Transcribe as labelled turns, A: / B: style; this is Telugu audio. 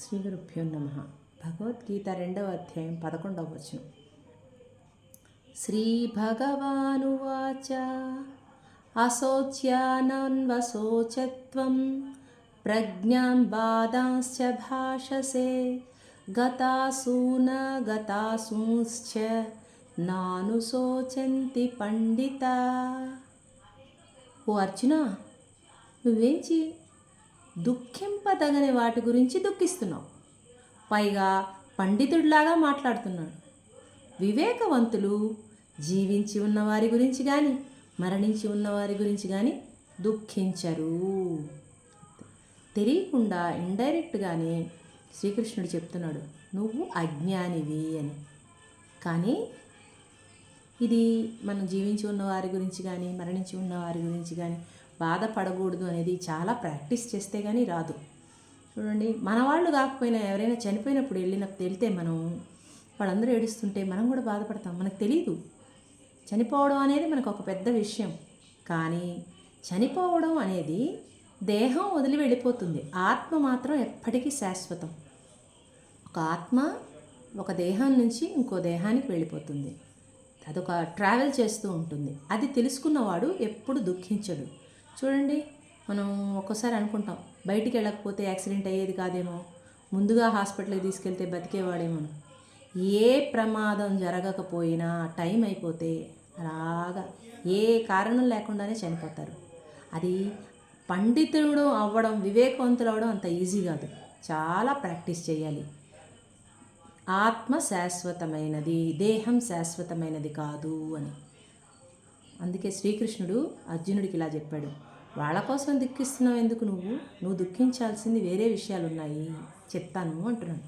A: శ్రీ గురుభ్యో నమః. భగవద్గీత 2వ అధ్యాయం 11వ వచనం. శ్రీ భగవానువాచ అశోచ్యానన్వశోచత్వం ప్రజ్ఞాం బాధాంశ్చ భాషసే గతాసూన గతాసూంశ్చ నానుశోచంతి పండిత. ఓ అర్జున, నువ్వేంచి దుఃఖింపదగని వాటి గురించి దుఃఖిస్తున్నావు, పైగా పండితుడిలాగా మాట్లాడుతున్నాడు. వివేకవంతులు జీవించి ఉన్నవారి గురించి కానీ మరణించి ఉన్నవారి గురించి కానీ దుఃఖించరు. తెలియకుండా ఇండైరెక్ట్గానే శ్రీకృష్ణుడు చెప్తున్నాడు, నువ్వు అజ్ఞానివి అని. కానీ ఇది మనం జీవించి ఉన్న వారి గురించి కానీ మరణించి ఉన్న వారి గురించి కానీ బాధపడకూడదు అనేది చాలా ప్రాక్టీస్ చేస్తే కానీ రాదు. చూడండి, మన వాళ్ళు కాకపోయినా ఎవరైనా చనిపోయినప్పుడు వెళ్తే మనం వాళ్ళందరూ ఏడుస్తుంటే మనం కూడా బాధపడతాం. మనకు తెలియదు చనిపోవడం అనేది మనకు ఒక పెద్ద విషయం. కానీ చనిపోవడం అనేది దేహం వదిలి వెళ్ళిపోతుంది, ఆత్మ మాత్రం ఎప్పటికీ శాశ్వతం. ఒక ఆత్మ ఒక దేహం నుంచి ఇంకో దేహానికి వెళ్ళిపోతుంది, అదొక ట్రావెల్ చేస్తూ ఉంటుంది. అది తెలుసుకున్నవాడు ఎప్పుడు దుఃఖించడు. చూడండి, మనం ఒక్కోసారి అనుకుంటాం బయటికి వెళ్ళకపోతే యాక్సిడెంట్ అయ్యేది కాదేమో, ముందుగా హాస్పిటల్కి తీసుకెళ్తే బతికేవాడేమో. ఏ ప్రమాదం జరగకపోయినా టైం అయిపోతే అలాగా ఏ కారణం లేకుండానే చనిపోతారు. అది పండితుడు అవ్వడం, వివేకవంతులు అవ్వడం అంత ఈజీ కాదు, చాలా ప్రాక్టీస్ చేయాలి. ఆత్మ శాశ్వతమైనది, దేహం శాశ్వతమైనది కాదు అని. అందుకే శ్రీకృష్ణుడు అర్జునుడికి ఇలా చెప్పాడు, వాళ్ళ కోసం దుఃఖిస్తున్నావు ఎందుకు, నువ్వు దుఃఖించాల్సింది వేరే విషయాలు ఉన్నాయి, చెప్తాను అంటున్నాడు.